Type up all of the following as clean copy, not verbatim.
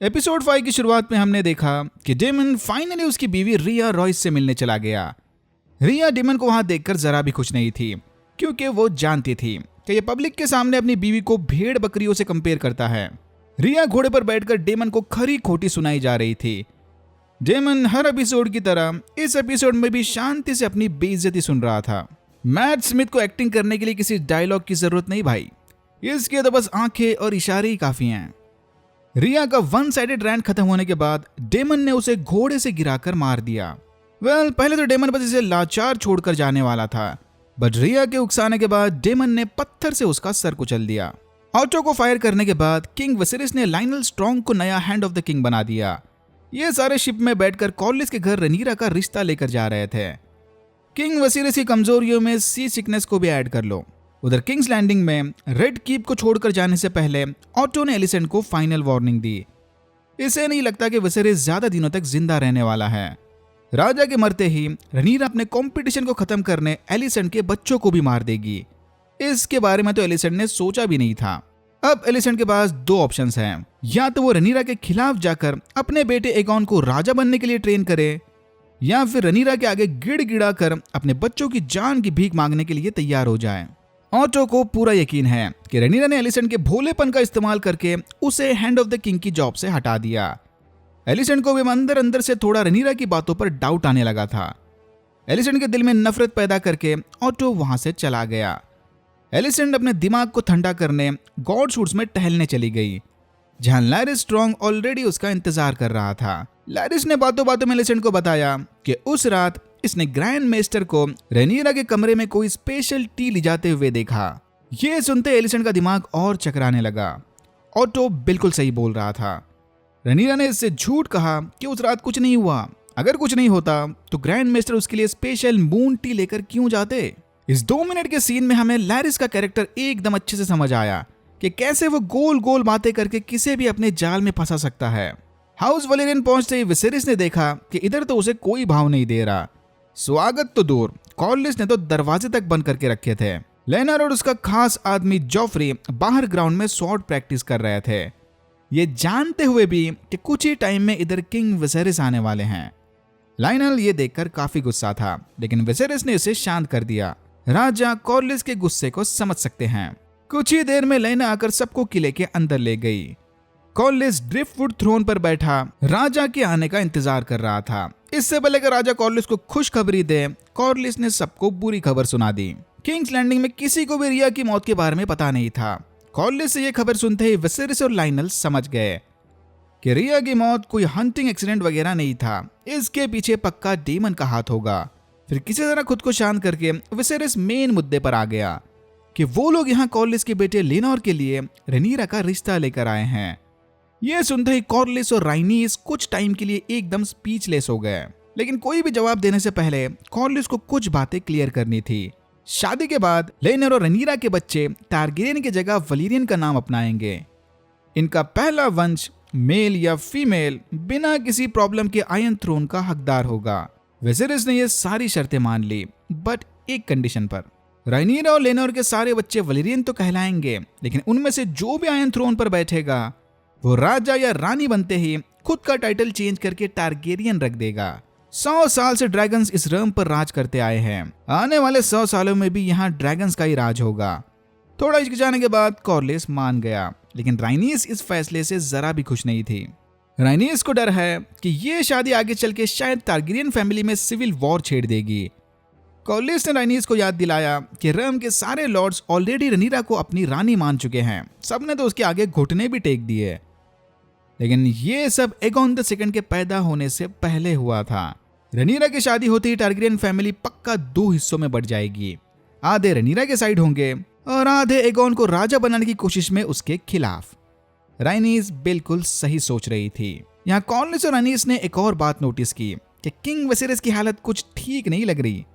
Episode 5 की शुरुआत में हमने देखा कि डेमन फाइनली उसकी बीवी रिया रॉयस से मिलने चला गया। रिया डेमन को वहां देखकर जरा भी खुश नहीं थी, क्योंकि वो जानती थी कि ये पब्लिक के सामने अपनी बीवी को भेड़ बकरियों से कंपेयर करता है। रिया घोड़े पर बैठकर डेमन को खरी खोटी सुनाई जा रही थी। डेमन हर एपिसोड की तरह इस एपिसोड में भी शांति से अपनी बेइज्जती सुन रहा था। मैट स्मिथ को एक्टिंग करने के लिए किसी डायलॉग की जरूरत नहीं भाई, इसके तो बस आंखें और इशारे ही काफी हैं। रिया का वन साइडेड रैंट खत्म होने के बाद डेमन ने उसे घोड़े से गिराकर मार दिया। पहले तो डेमन बस इसे लाचार छोड़कर जाने वाला था, बट रिया के उकसाने के बाद डेमन ने पत्थर से उसका सर कुचल दिया। ऑटो को फायर करने के बाद किंग विसेरिस ने लाइनल स्ट्रॉन्ग को नया हैंड ऑफ द किंग बना दिया। ये सारे शिप में बैठकर कॉर्लिस के घर रनीरा का रिश्ता लेकर जा रहे थे। किंग विसेरिस की कमजोरियों में सी सिकनेस को भी ऐड कर लो। उधर किंग्स लैंडिंग में रेड कीप को छोड़कर जाने से पहले ऑटो ने एलिसेंट को फाइनल वार्निंग दी। इसे नहीं लगता कि विसेरिस ज्यादा दिनों तक जिंदा रहने वाला है। राजा के मरते ही रनीरा अपने कंपटीशन को खत्म करने एलिसेंट के बच्चों को भी मार देगी। इसके बारे में तो एलिसेंट ने सोचा भी नहीं था। अब एलिसेंट के पास दो ऑप्शंस हैं, या तो वो रनीरा के खिलाफ जाकर अपने बेटे एगॉन को राजा बनने के लिए ट्रेन करे, या फिर रनीरा के आगे गिड़गिड़ा कर अपने बच्चों की जान की भीख मांगने के लिए तैयार हो जाए। ऑटो को पूरा यकीन है कि रनीरा ने एलिसेंट के भोलेपन का इस्तेमाल करके उसे हैंड ऑफ द किंग की जॉब से हटा दिया। एलिसेंट को भी अंदर अंदर से थोड़ा रनीरा की बातों पर डाउट आने लगा था। एलिसेंट के दिल में नफरत पैदा करके ऑटो वहां से चला गया। एलिसेंट अपने दिमाग को ठंडा करने गॉड शूट्स में टहलने चली गई, जहां लैरिस स्ट्रॉन्ग ऑलरेडी उसका इंतजार कर रहा था। लैरिस ने बातों बातों में एलिसेंट को बताया कि उस रात इसने ग्रैंड मेस्टर को रेनीरा के कमरे में कोई स्पेशल टी ले जाते हुए देखा। ये सुनते एलिसेंट का दिमाग और चकराने लगा। ऑटो बिल्कुल सही बोल रहा था। रेनीरा ने इससे झूठ कहा कि उस रात कुछ नहीं हुआ। अगर कुछ नहीं होता तो ग्रैंड मेस्टर उसके लिए स्पेशल मून टी लेकर क्यों जाते। इस 2 मिनट के सीन में हमें लैरिस का कैरेक्टर एकदम अच्छे से समझ आया कि कैसे वो गोल गोल बातें करके किसे भी अपने जाल में फंसा सकता है। हाउस वलेरियन पहुंचते ही विसेरिस ने देखा कि इधर तो उसे कोई भाव नहीं दे रहा। स्वागत तो दूर, कॉर्लिस ने तो दरवाजे तक बंद करके रखे थे। लेनर और उसका खास आदमी जॉफ्री बाहर ग्राउंड में स्वॉर्ड प्रैक्टिस कर रहे थे, ये जानते हुए भी कि कुछ ही टाइम में इधर किंग विसेरिस आने वाले हैं। लाइनल ये देखकर काफी गुस्सा था, लेकिन विसेरिस ने उसे शांत कर दिया। राजा कॉर्लिस के गुस्से को समझ सकते हैं। कुछ ही देर में लेना आकर सबको किले के अंदर ले गई। कॉर्लिस ड्रिफ्टवुड थ्रोन पर बैठा राजा के आने का इंतजार कर रहा था। इससे पहले कि राजा कॉर्लिस को खुशखबरी दे, कॉर्लिस ने सबको बुरी खबर सुना दी। किंग्स लैंडिंग में किसी को भी रिया की मौत के बारे में पता नहीं था। कॉर्लिस से यह खबर सुनते ही विसेरिस और लाइनल समझ गए कि रिया की मौत कोई हंटिंग एक्सीडेंट वगैरह नहीं था, इसके पीछे पक्का डेमन का हाथ होगा। फिर किसी तरह खुद को शांत करके विसेरिस मेन मुद्दे पर आ गया कि वो लोग यहाँ कॉर्लिस के बेटे लेनोर के लिए रेनीरा का रिश्ता लेकर आए हैं। यह सुनते ही कॉर्लिस और राइनीस कुछ टाइम के लिए एकदम स्पीचलेस हो गए, लेकिन कोई भी जवाब देने से पहले कॉर्लिस को कुछ बातें क्लियर करनी थी। शादी के बाद लेनर और रनीरा के बच्चे टारगेरियन की जगह वलीरियन का नाम अपनाएंगे। इनका पहला वंश मेल या फीमेल बिना किसी प्रॉब्लम के आयरन थ्रोन का हकदार होगा। विसेरिस ने यह सारी शर्तें मान ली, बट एक कंडीशन पर। राइनीरा और लेनोर के सारे बच्चे वलीरियन तो कहलाएंगे, लेकिन उनमें से जो भी आयरन थ्रोन पर बैठेगा वो राजा या रानी बनते ही खुद का टाइटल चेंज करके टारगेरियन रख देगा। 100 साल से ड्रैगन्स इस रम पर राज करते आए हैं। आने वाले 100 सालों में भी यहाँ ड्रैगन्स का ही राज होगा। थोड़ा हिचकिचाने के बाद कॉर्लिस मान गया, लेकिन राइनीस इस फैसले से जरा भी खुश नहीं थी। राइनीस को डर है कि ये शादी आगे चल के शायद टारगेरियन फैमिली में सिविल वॉर छेड़ देगी। कॉर्लिस ने राइनीस को याद दिलाया कि रम के सारे लॉर्ड्स ऑलरेडी रनीरा को अपनी रानी मान चुके हैं। सबने तो उसके आगे घुटने भी टेक दिए, लेकिन ये सब एगॉन द सेकंड के पैदा होने से पहले हुआ था। रनीरा की शादी होते ही टारगेरियन फैमिली पक्का 2 हिस्सों में बढ़ जाएगी। आधे रनीरा के साइड होंगे और आधे एगॉन को राजा बनाने की कोशिश में उसके खिलाफ। राइनीस बिल्कुल सही सोच रही थी। यहाँ कॉर्लिस और राइनीस ने एक और बात नोटिस की कि किंग विसेरिस की हालत कुछ ठीक नहीं लग रही।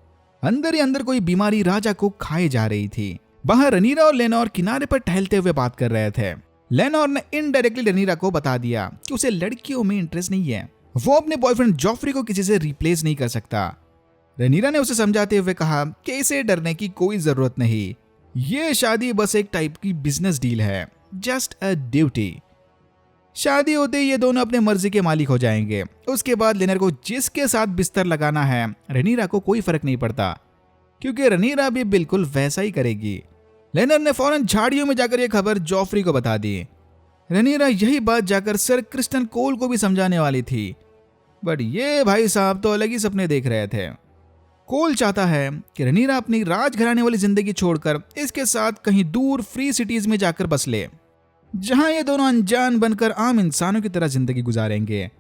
अंदर ही अंदर कोई बीमारी राजा को खाए जा रही थी। बाहर रनीरा और लेनोर किनारे पर टहलते हुए बात कर रहे थे। लेनोर ने इनडायरेक्टली रनीरा को बता दिया कि उसे लड़कियों में इंटरेस्ट नहीं है। वो अपने बॉयफ्रेंड जॉफ्री को किसी से रिप्लेस नहीं कर सकता। रनीरा ने उसे समझाते हुए कहा कि इसे डरने की कोई जरूरत नहीं, ये शादी बस एक टाइप की बिजनेस डील है, जस्ट अ ड्यूटी। शादी होते ही ये दोनों अपने मर्जी के मालिक हो जाएंगे। उसके बाद लेनर को जिसके साथ बिस्तर लगाना है रनीरा को कोई फर्क नहीं पड़ता, क्योंकि रनीरा भी बिल्कुल वैसा ही करेगी। लेनर ने फौरन झाड़ियों में जाकर यह खबर जॉफरी को बता दी। रनीरा यही बात जाकर सर क्रिस्टन कोल को भी समझाने वाली थी, बट ये भाई साहब तो अलग ही सपने देख रहे थे। कोल चाहता है कि रनीरा अपनी राजघराने वाली जिंदगी छोड़कर इसके साथ कहीं दूर फ्री सिटीज में जाकर बस ले, जहां ये दोनों अनजान बनकर आम इंसानों की तरह जिंदगी गुजारेंगे।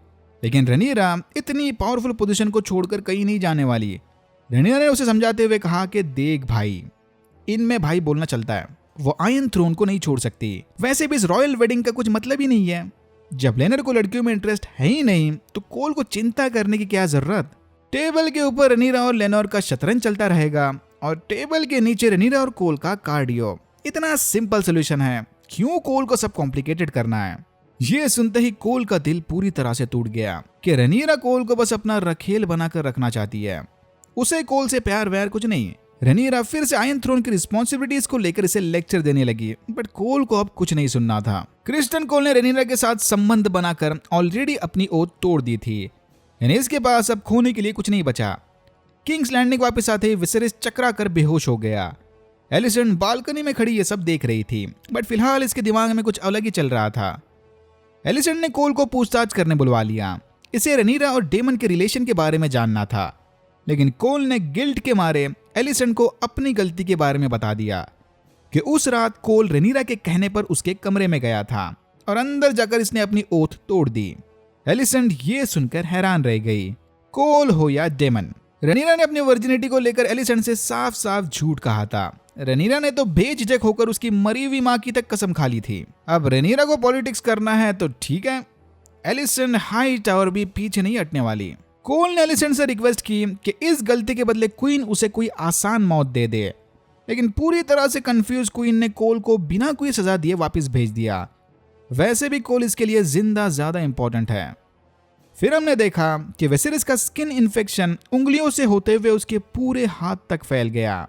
लेकिन रनीरा इतनी पावरफुल पोजीशन को छोड़कर कहीं नहीं जाने वाली। रनीरा ने उसे समझाते हुए कहा कि देख भाई, इनमें भाई बोलना चलता है, वो आयरन थ्रोन को नहीं छोड़ सकती। वैसे भी इस रॉयल वेडिंग का कुछ मतलब ही नहीं है। जब लेनर को लड़कियों में इंटरेस्ट है ही नहीं तो कोल को चिंता करने की क्या जरूरत। टेबल के ऊपर रनीरा और लेनर का शतरंज चलता रहेगा और टेबल के नीचे रनीरा और कोल का कार्डियो। इतना सिंपल सोल्यूशन है, क्यों कोल को सब कॉम्प्लिकेटेड करना है। ये सुनते ही कोल का दिल पूरी तरह से टूट गया कि रनीरा कोल को बस अपना रखेल बनाकर रखना चाहती है। उसे कोल से प्यार व्यार कुछ नहीं। रनीरा फिर से आयरन थ्रोन की रिस्पॉन्सिबिलिटीज को लेकर इसे लेक्चर देने लगी, बट कोल को अब कुछ नहीं सुनना था। क्रिस्टन कोल ने रनीरा के साथ संबंध बनाकर ऑलरेडी अपनी ओथ तोड़ दी थी, यानी इसके पास अब खोने के लिए कुछ नहीं बचा। किंग्स लैंडिंग वापस आते ही विसेरिस चकरा कर बेहोश हो गया। एलिसन बालकनी में खड़ी ये सब देख रही थी, बट फिलहाल इसके दिमाग में कुछ अलग ही चल रहा था। एलिसन ने कोल को पूछताछ करने बुलवा लिया। इसे रनीरा और डेमन के रिलेशन के बारे में जानना था, लेकिन कोल ने गिल्ट के मारे एलिसन को अपनी गलती के बारे में बता दिया कि उस रात कोल रनीरा के कहने पर उसके कमरे में गया था और अंदर जाकर इसने अपनी ओथ तोड़ दी। एलिसन ये सुनकर हैरान रह गई। कोल हो या डेमन, रनीरा ने अपनी वर्जिनिटी को लेकर एलिसन से साफ साफ झूठ कहा था। रनीरा ने तो बेझिझक होकर उसकी मरी हुई मां की तक कसम खा ली थी। अब रनीरा को पॉलिटिक्स करना है तो ठीक है, एलिसन हाई टावर भी पीछे नहीं हटने वाली। कोल ने एलिसन से रिक्वेस्ट की कि इस गलती के बदले क्वीन उसे कोई आसान मौत दे दे, लेकिन पूरी तरह से कंफ्यूज क्वीन ने कोल को बिना कोई सजा दिए वापस भेज दिया। वैसे भी कोल इसके लिए जिंदा ज्यादा इंपॉर्टेंट है। फिर हमने देखा कि वेसेरिस का स्किन इन्फेक्शन उंगलियों से होते हुए उसके पूरे हाथ तक फैल गया।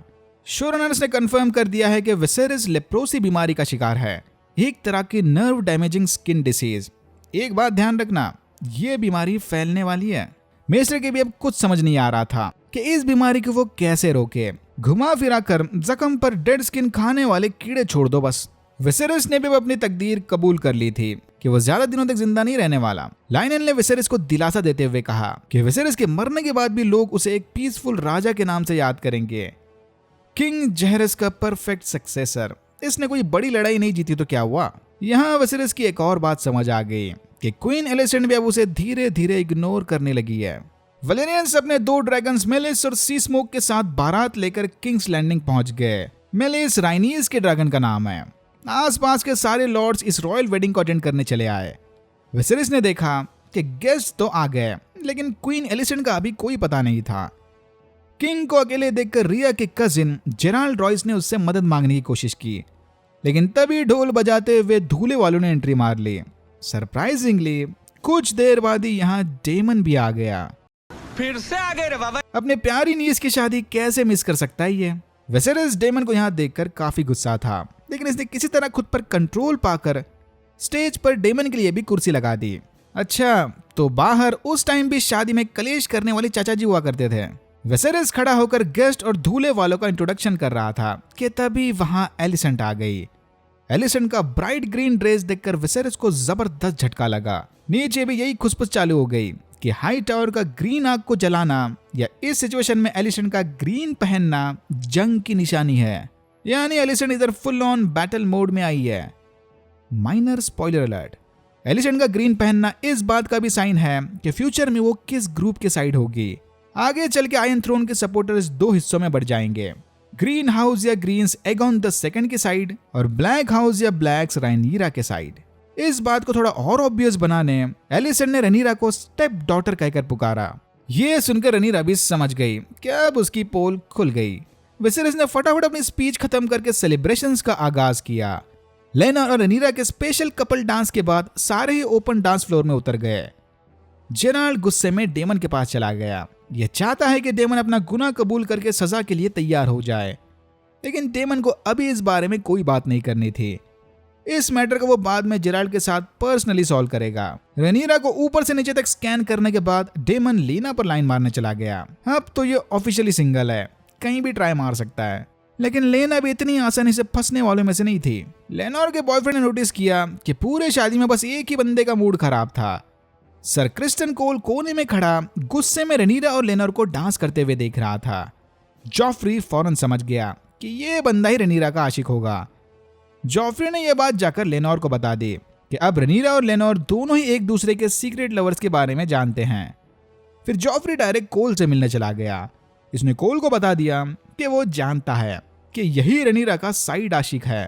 शोरनर्स ने कंफर्म कर दिया है कि वेसेरिस लेप्रोसी बीमारी का शिकार है, एक तरह की नर्व डैमेजिंग स्किन डिसीज। एक बात ध्यान रखना, यह बीमारी फैलने वाली है। मेस्टर के भी अब कुछ समझ नहीं आ रहा था कि इस बीमारी को वो कैसे रोके। घुमा फिरा कर जख्म पर डेड स्किन खाने वाले कीड़े छोड़ दो बस। विसेरिस ने भी अपनी तकदीर कबूल कर ली थी कि वो ज्यादा दिनों तक जिंदा नहीं रहने वाला। लायनल ने विसेरिस को दिलासा देते हुए कहा कि विसेरिस के मरने के बाद भी लोग उसे एक पीसफुल राजा के नाम से याद करेंगे, किंग जेहरस का परफेक्ट सक्सेसर। इसने कोई बड़ी लड़ाई नहीं जीती तो क्या हुआ। यहाँ विसेरिस की एक और बात समझ आ गई कि क्वीन एलिसेंट भी अब उसे धीरे धीरे इग्नोर करने लगी है। वलेरियंस अपने 2 ड्रैगन्स मेलिस और सी स्मोक के साथ बारात लेकर किंग्स लैंडिंग पहुंच गए। मेलिस राइनीज के ड्रैगन का नाम है। आसपास के सारे लॉर्ड्स इस रॉयल वेडिंग को अटेंड करने चले आए। विसेरिस ने देखा कि गेस्ट तो आ गए, लेकिन क्वीन एलिसेंट का अभी कोई पता नहीं था। किंग को अकेले देखकर रिया के कजिन जेराल्ड रॉयस ने उससे मदद मांगने की कोशिश की, लेकिन तभी ढोल बजाते हुए धूले वालों ने एंट्री मार ली। सरप्राइजिंगली कुछ देर बाद ही यहाँ डेमन भी आ गया। फिर से आ गए रे बाबा। अपने प्यारी नीस की शादी कैसे मिस कर सकता है ये। वेसेरिस डेमन को यहाँ देखकर काफी गुस्सा था, लेकिन इसने किसी तरह खुद पर कंट्रोल पाकर स्टेज पर डेमन के लिए भी कुर्सी लगा दी। अच्छा, तो बाहर उस टाइम भी शादी में कलेश करने वाले चाचा जी हुआ करते थे। वेसेरिस खड़ा होकर गेस्ट और धूले वालों का इंट्रोडक्शन कर रहा था कि तभी वहां एलिसेंट आ गई। एलिसेंट का ब्राइट ग्रीन ड्रेस देखकर विसेरिस को जबरदस्त झटका लगा। नीचे भी यही खुसफुस चालू हो गई कि हाई टावर का ग्रीन आग को जलाना या इस सिचुएशन में एलिसेंट का ग्रीन पहनना जंग की निशानी है, यानी एलिसेंट इधर फुल ऑन बैटल मोड में आई है। माइनर स्पॉइलर अलर्ट, एलिसेंट का ग्रीन पहनना इस बात का भी साइन है कि फ्यूचर में वो किस ग्रुप के साइड होगी। आगे चल के आयरन थ्रोन के सपोर्टर्स 2 हिस्सों में बढ़ जाएंगे, ग्रीन हाउस या ग्रीन्स एगॉन द सेकंड के साइड और ब्लैक हाउस या ब्लैक्स राइनीरा के साइड। इस बात को थोड़ा और ऑब्वियस बनाने एलिसेंट ने रनीरा को स्टेप डॉटर कहकर पुकारा। ये सुनकर रनीरा भी समझ गई कि अब उसकी पोल खुल गई। विसेरिस ने फटाफट अपनी स्पीच खत्म करके सेलिब्रेशंस का आगाज किया। लेना और रनीरा के स्पेशल कपल डांस के बाद सारे ही ओपन डांस फ्लोर में उतर गए। जेराल्ड गुस्से में डेमन के पास चला गया। यह चाहता है कि डेमन अपना गुनाह कबूल करके सजा के लिए तैयार हो जाए, लेकिन डेमन को अभी इस बारे में कोई बात नहीं करनी थी। इस मैटर को वो बाद में जेराल्ड के साथ पर्सनली सॉल्व करेगा। रेनिरा को ऊपर से नीचे तक स्कैन करने के बाद डेमन लीना पर लाइन मारने चला गया। अब तो ये ऑफिशियली सिंगल है, कहीं भी ट्राई मार सकता है। लेकिन लेना भी इतनी आसानी से फंसने वालों में से नहीं थी। लेनोर के बॉयफ्रेंड ने नोटिस किया कि पूरे शादी में बस एक ही बंदे का मूड खराब था। सर क्रिस्टन कोल कोने में खड़ा गुस्से में रेनिरा और लेनोर को डांस करते हुए देख रहा था। जॉफ्री फौरन समझ गया कि ये बंदा ही रेनिरा का आशिक होगा। जॉफ्री ने यह बात जाकर लेनोर को बता दी कि अब रेनिरा और लेनोर दोनों ही एक दूसरे के सीक्रेट लवर्स के बारे में जानते हैं। फिर जॉफ्री डायरेक्ट कोल से मिलने चला गया। इसने कोल को बता दिया कि वो जानता है कि यही रेनिरा का साइड आशिक है।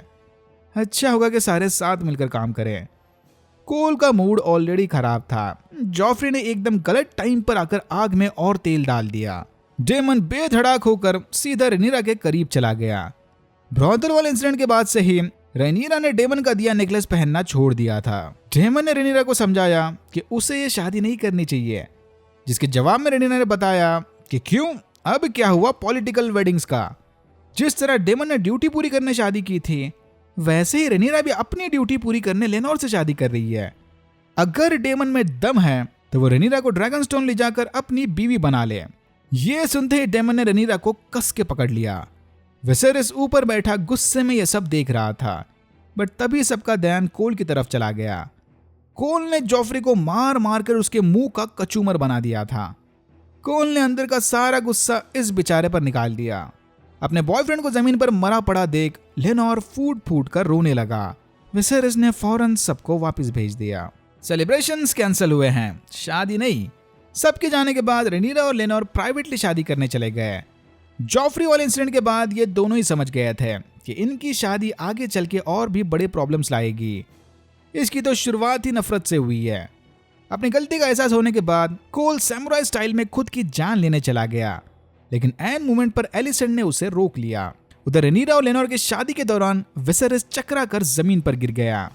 अच्छा होगा कि सारे साथ मिलकर काम करें। कोल का मूड ऑलरेडी खराब था। जॉफ्री ने एकदम गलत टाइम पर आकर आग में और तेल डाल दिया। डेमन बेधड़ाक होकर सीधा रेनिरा के करीब चला गया। ब्रॉदर वाले इंसिडेंट के बाद से ही रेनिरा ने डेमन का दिया नेकलेस पहनना छोड़ दिया था। डेमन ने रेनिरा को समझाया कि उसे ये शादी नहीं करनी चाहिए, जिसके जवाब में रेनिरा ने बताया कि क्यों, अब क्या हुआ पॉलिटिकल वेडिंग्स का। जिस तरह डेमन ने ड्यूटी पूरी करने शादी की थी, वैसे ही रेनिरा भी अपनी ड्यूटी पूरी करने लेनोर से शादी कर रही है। अगर डेमन में दम है तो वो रेनिरा को ड्रैगन स्टोन ले जाकर अपनी बीवी बना ले। ये सुनते ही डेमन ने रेनिरा को कस के पकड़ लिया। विसेरिस ऊपर बैठा गुस्से में यह सब देख रहा था, बट तभी सबका ध्यान कोल की तरफ चला गया। कोल ने जॉफ्री को मार मार कर उसके मुंह का कचूमर बना दिया था। कोल ने अंदर का सारा गुस्सा इस बेचारे पर निकाल दिया। अपने बॉयफ्रेंड को जमीन पर मरा पड़ा देख लेनोर फूट फूट कर रोने लगा। विसेरिस ने फौरन सबको वापस भेज दिया। सेलिब्रेशंस कैंसिल हुए हैं, शादी नहीं। सबके जाने के बाद रेनिरा और लेनोर प्राइवेटली शादी करने चले गए। जॉफ्री वाले इंसिडेंट के बाद ये दोनों ही समझ गए थे कि इनकी शादी आगे चल के और भी बड़े प्रॉब्लम्स लाएगी। इसकी तो शुरुआत ही नफरत से हुई है। अपनी गलती का एहसास होने के बाद कोल सैमुराई स्टाइल में खुद की जान लेने चला गया, लेकिन एन मोमेंट पर एलिसेंट ने उसे रोक लिया। उधर रेनिरा और लेनोर की शादी के दौरान विसेरिस चकरा कर जमीन पर गिर गया।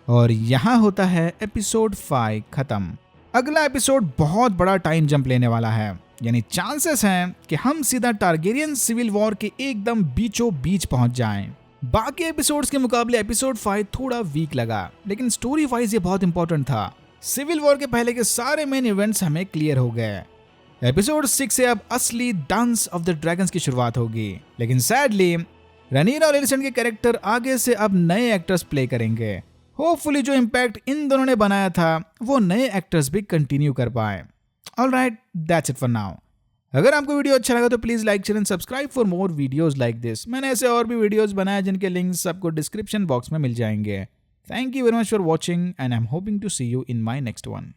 और यहाँ होता है एपिसोड 5 खत्म। अगला एपिसोड बहुत बड़ा टाइम जंप लेने वाला है, यानी चांसेस हैं कि हम सीधा टारगेरियन सिविल वॉर के एकदम बीचों बीच पहुंच जाएं। बाकी एपिसोड्स के मुकाबले एपिसोड 5 थोड़ा वीक लगा, लेकिन स्टोरी वाइज ये बहुत इंपॉर्टेंट था। सिविल वॉर के पहले के सारे मेन इवेंट्स हमें क्लियर हो गए। एपिसोड 6 से अब असली डांस ऑफ द ड्रैगन्स की शुरुआत होगी, लेकिन सैडली रेनिरा और एलिसेंट के कैरेक्टर आगे से अब नए एक्टर्स प्ले करेंगे। होपफुली जो इम्पैक्ट इन दोनों ने बनाया था वो नए एक्टर्स भी कंटिन्यू कर पाए। Alright, that's it for now. अगर आपको वीडियो अच्छा लगा तो please like, share and subscribe for more videos like this. मैंने ऐसे और भी वीडियोस बनाए जिनके लिंक्स आपको डिस्क्रिप्शन बॉक्स में मिल जाएंगे। Thank you very much for watching and I am hoping to see you in my next one.